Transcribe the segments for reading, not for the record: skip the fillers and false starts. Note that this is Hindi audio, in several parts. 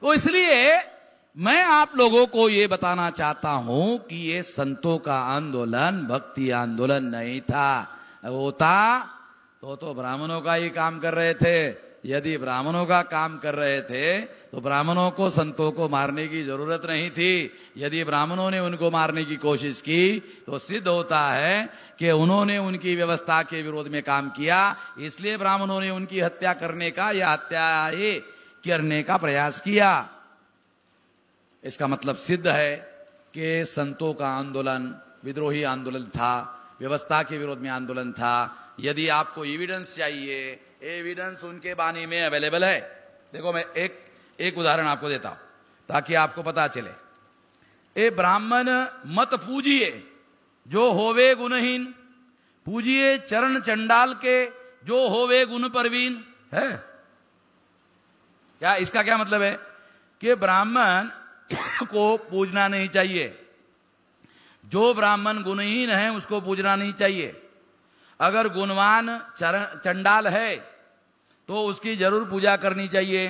तो इसलिए मैं आप लोगों को ये बताना चाहता हूं कि ये संतों का आंदोलन भक्ति आंदोलन नहीं था। होता तो ब्राह्मणों का ही काम कर रहे थे। यदि ब्राह्मणों का काम कर रहे थे तो ब्राह्मणों को संतों को मारने की जरूरत नहीं थी। यदि ब्राह्मणों ने उनको मारने की कोशिश की तो सिद्ध होता है कि उन्होंने उनकी व्यवस्था के विरोध में काम किया, इसलिए ब्राह्मणों ने उनकी हत्या करने का या हत्या करने का प्रयास किया। इसका मतलब सिद्ध है कि संतों का आंदोलन विद्रोही आंदोलन था, व्यवस्था के विरोध में आंदोलन था। यदि आपको एविडेंस चाहिए, एविडेंस उनके बानी में अवेलेबल है। देखो मैं एक उदाहरण आपको देता हूं ताकि आपको पता चले। ए ब्राह्मण मत पूजिए जो होवे गुणहीन, पूजिए चरण चंडाल के जो होवे गुण परवीन है। क्या इसका क्या मतलब है कि ब्राह्मण को पूजना नहीं चाहिए, जो ब्राह्मण गुणहीन है उसको पूजना नहीं चाहिए। अगर गुणवान चंडाल है तो उसकी जरूर पूजा करनी चाहिए।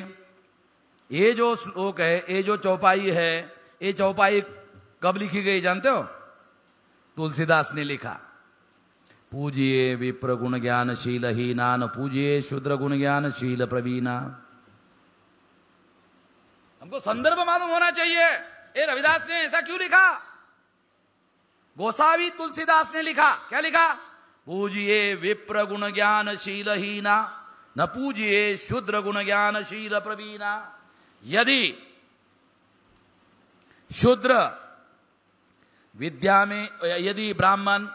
ये जो श्लोक है, ये जो चौपाई है, ये चौपाई कब लिखी गई जानते हो? तुलसीदास ने लिखा। पूजिए विप्र गुण ज्ञानशील हीना, न पूजिए शूद्र गुण ज्ञानशील प्रवीणा। हमको संदर्भ मालूम होना चाहिए। ये रविदास ने ऐसा क्यों लिखा? गोसावी तुलसीदास ने लिखा। क्या लिखा? पूजिए विप्र गुण ज्ञानशील हीना, न पूजिए शूद्र गुण ज्ञानशील प्रवीणा। यदि शूद्र विद्या में, यदि ब्राह्मण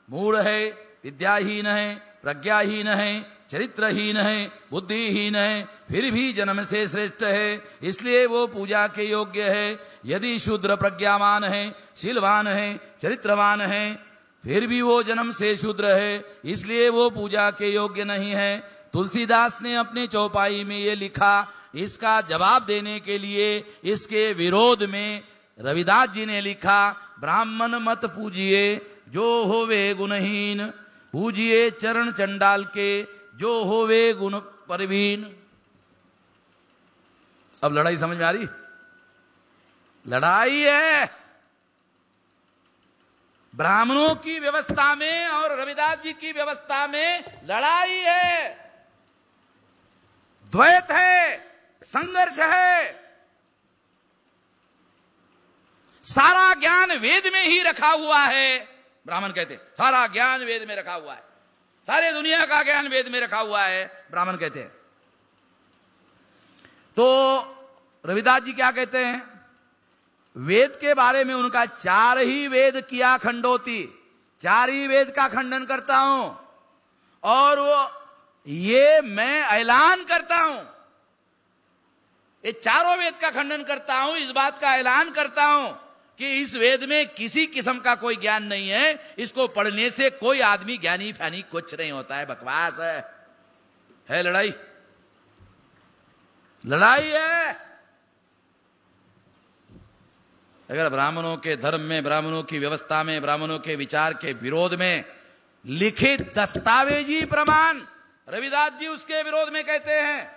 मूढ़ है, विद्याहीन है, प्रज्ञाहीन है, चरित्रहीन है, बुद्धिहीन है, फिर भी जन्म से श्रेष्ठ है, इसलिए वो पूजा के योग्य है। यदि शूद्र प्रज्ञावान है, शीलवान है, चरित्रवान है, फिर भी वो जन्म से शूद्र है, इसलिए वो पूजा के योग्य नहीं है। तुलसीदास ने अपने चौपाई में ये लिखा। इसका जवाब देने के लिए इसके विरोध में रविदास जी ने लिखा, ब्राह्मण मत पूजिए जो होवे गुणहीन, पूजिए चरण चंडाल के जो होवे गुण परवीन। अब लड़ाई समझ में आ रही? लड़ाई है ब्राह्मणों की व्यवस्था में और रविदास जी की व्यवस्था में लड़ाई है, द्वैत है, संघर्ष है। सारा ज्ञान वेद में ही रखा हुआ है। ब्राह्मण कहते सारा ज्ञान वेद में रखा हुआ है, सारे दुनिया का ज्ञान वेद में रखा हुआ है, ब्राह्मण कहते हैं। तो रविदास जी क्या कहते हैं? वेद के बारे में उनका 4 ही वेद किया खंडोती, 4 ही वेद का खंडन करता हूं और वो ये मैं ऐलान करता हूं, ये चारों वेद का खंडन करता हूं, इस बात का ऐलान करता हूं कि इस वेद में किसी किस्म का कोई ज्ञान नहीं है। इसको पढ़ने से कोई आदमी ज्ञानी फैनी कुछ नहीं होता है, बकवास है लड़ाई, लड़ाई है। अगर ब्राह्मणों के धर्म में, ब्राह्मणों की व्यवस्था में, ब्राह्मणों के विचार के विरोध में लिखित दस्तावेजी प्रमाण रविदास जी उसके विरोध में कहते हैं,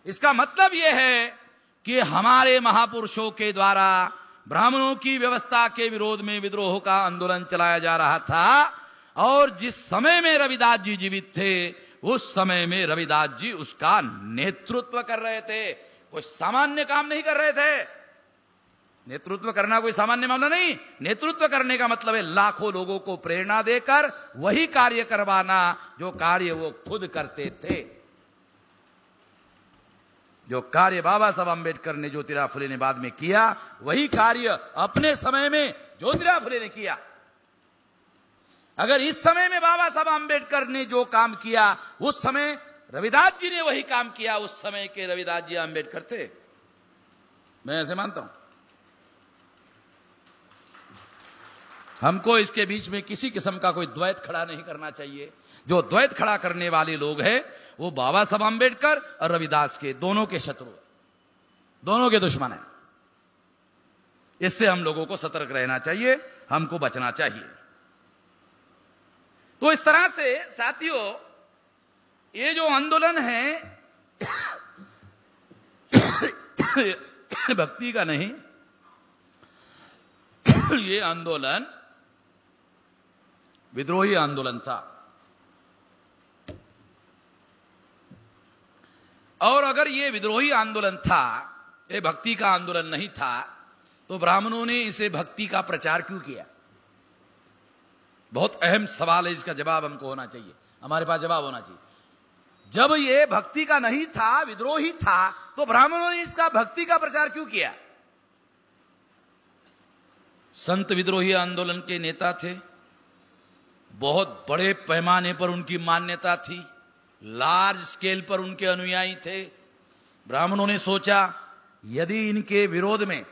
इसका मतलब यह है कि हमारे महापुरुषों के द्वारा ब्राह्मणों की व्यवस्था के विरोध में विद्रोह का आंदोलन चलाया जा रहा था। और जिस समय में रविदास जी जीवित थे उस समय में रविदास जी उसका नेतृत्व कर रहे थे, कोई सामान्य काम नहीं कर रहे थे। नेतृत्व करना कोई सामान्य मामला नहीं। नेतृत्व करने का मतलब है लाखों लोगों को प्रेरणा देकर वही कार्य करवाना जो कार्य वो खुद करते थे। जो कार्य बाबा साहब अम्बेडकर ने, ज्योतिराव फुले ने बाद में किया, वही कार्य अपने समय में ज्योतिराव फुले ने किया। अगर इस समय में बाबा साहब अम्बेडकर ने जो काम किया उस समय रविदास जी ने वही काम किया, उस समय के रविदास जी अम्बेडकर थे। मैं ऐसे मानता हूं। हमको इसके बीच में किसी किस्म का कोई द्वैत खड़ा नहीं करना चाहिए। जो द्वैत खड़ा करने वाले लोग हैं वो बाबा साहब अम्बेडकर और रविदास के दोनों के शत्रु, दोनों के दुश्मन हैं। इससे हम लोगों को सतर्क रहना चाहिए, हमको बचना चाहिए। तो इस तरह से साथियों ये जो आंदोलन है भक्ति का नहीं, ये आंदोलन विद्रोही आंदोलन था। और अगर ये विद्रोही आंदोलन था, ये भक्ति का आंदोलन नहीं था, तो ब्राह्मणों ने इसे भक्ति का प्रचार क्यों किया? बहुत अहम सवाल है, इसका जवाब हमको होना चाहिए, हमारे पास जवाब होना चाहिए। जब ये भक्ति का नहीं था, विद्रोही था, तो ब्राह्मणों ने इसका भक्ति का प्रचार क्यों किया? संत विद्रोही आंदोलन के नेता थे, बहुत बड़े पैमाने पर उनकी मान्यता थी, लार्ज स्केल पर उनके अनुयायी थे। ब्राह्मणों ने सोचा यदि इनके विरोध में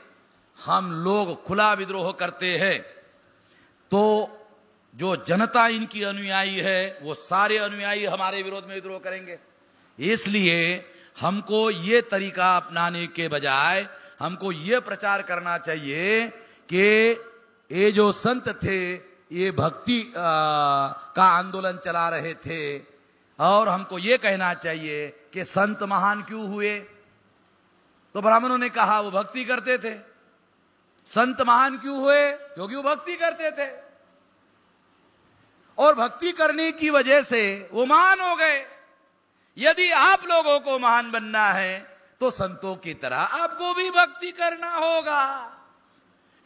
हम लोग खुला विद्रोह करते हैं तो जो जनता इनकी अनुयायी है वो सारे अनुयायी हमारे विरोध में विद्रोह करेंगे। इसलिए हमको ये तरीका अपनाने के बजाय हमको ये प्रचार करना चाहिए कि ये जो संत थे ये भक्ति का आंदोलन चला रहे थे, और हमको ये कहना चाहिए कि संत महान क्यों हुए? तो ब्राह्मणों ने कहा वो भक्ति करते थे। संत महान क्यों हुए? क्योंकि वो भक्ति करते थे, और भक्ति करने की वजह से वो महान हो गए। यदि आप लोगों को महान बनना है तो संतों की तरह आपको भी भक्ति करना होगा।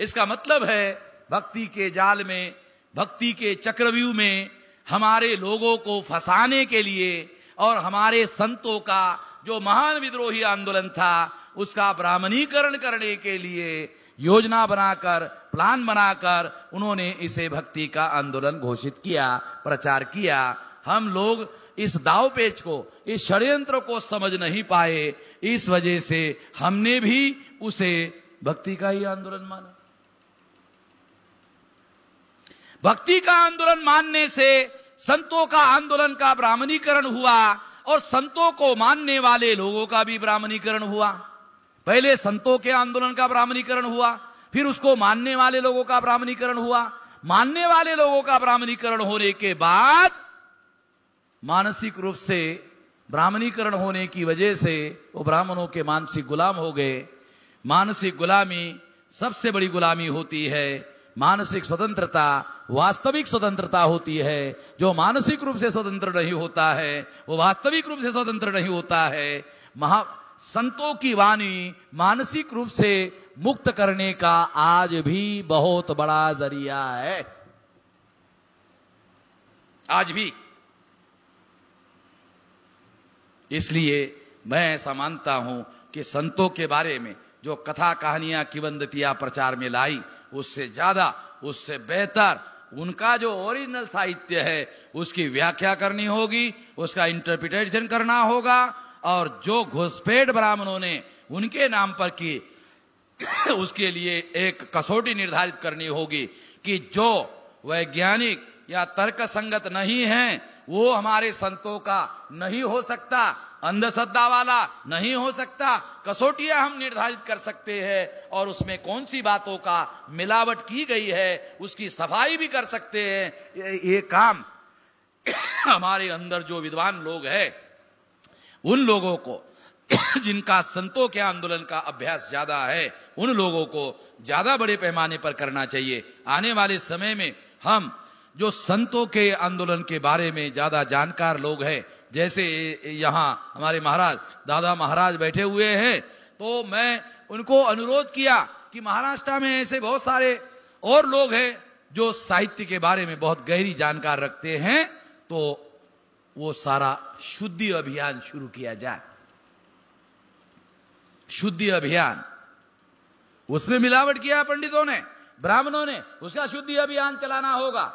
इसका मतलब है भक्ति के जाल में, भक्ति के चक्रव्यूह में हमारे लोगों को फंसाने के लिए और हमारे संतों का जो महान विद्रोही आंदोलन था उसका ब्राह्मणीकरण करने के लिए योजना बनाकर, प्लान बनाकर उन्होंने इसे भक्ति का आंदोलन घोषित किया, प्रचार किया। हम लोग इस दावपेच को, इस षड्यंत्र को समझ नहीं पाए, इस वजह से हमने भी उसे भक्ति का ही आंदोलन माना। भक्ति का आंदोलन मानने से संतों का आंदोलन का ब्राह्मणीकरण हुआ, और संतों को मानने वाले लोगों का भी ब्राह्मणीकरण हुआ। पहले संतों के आंदोलन का ब्राह्मणीकरण हुआ, फिर उसको मानने वाले लोगों का ब्राह्मणीकरण हुआ। मानने वाले लोगों का ब्राह्मणीकरण होने के बाद मानसिक रूप से ब्राह्मणीकरण होने की वजह से वो ब्राह्मणों के मानसिक गुलाम हो गए। मानसिक गुलामी सबसे बड़ी गुलामी होती है। मानसिक स्वतंत्रता वास्तविक स्वतंत्रता होती है। जो मानसिक रूप से स्वतंत्र नहीं होता है वो वास्तविक रूप से स्वतंत्र नहीं होता है। संतों की वाणी मानसिक रूप से मुक्त करने का आज भी बहुत बड़ा जरिया है, आज भी। इसलिए मैं ऐसा मानता हूं कि संतों के बारे में जो कथा कहानियां किंवदंतियां प्रचार में लाई, उससे ज्यादा, उससे बेहतर उनका जो ओरिजिनल साहित्य है उसकी व्याख्या करनी होगी, उसका इंटरप्रिटेशन करना होगा। और जो घुसपैठ ब्राह्मणों ने उनके नाम पर की उसके लिए एक कसौटी निर्धारित करनी होगी कि जो वैज्ञानिक या तर्क संगत नहीं है वो हमारे संतों का नहीं हो सकता, अंधश्रद्धा वाला नहीं हो सकता। कसौटियां हम निर्धारित कर सकते हैं और उसमें कौन सी बातों का मिलावट की गई है उसकी सफाई भी कर सकते हैं। ये काम हमारे अंदर जो विद्वान लोग हैं उन लोगों को जिनका संतों के आंदोलन का अभ्यास ज्यादा है उन लोगों को ज्यादा बड़े पैमाने पर करना चाहिए। आने वाले समय में हम जो संतों के आंदोलन के बारे में ज्यादा जानकार लोग हैं, जैसे यहाँ हमारे महाराज दादा महाराज बैठे हुए हैं, तो मैं उनको अनुरोध किया कि महाराष्ट्र में ऐसे बहुत सारे और लोग हैं जो साहित्य के बारे में बहुत गहरी जानकार रखते हैं, तो वो सारा शुद्धि अभियान शुरू किया जाए। शुद्धि अभियान, उसमें मिलावट किया पंडितों ने, ब्राह्मणों ने, उसका शुद्धि अभियान चलाना होगा।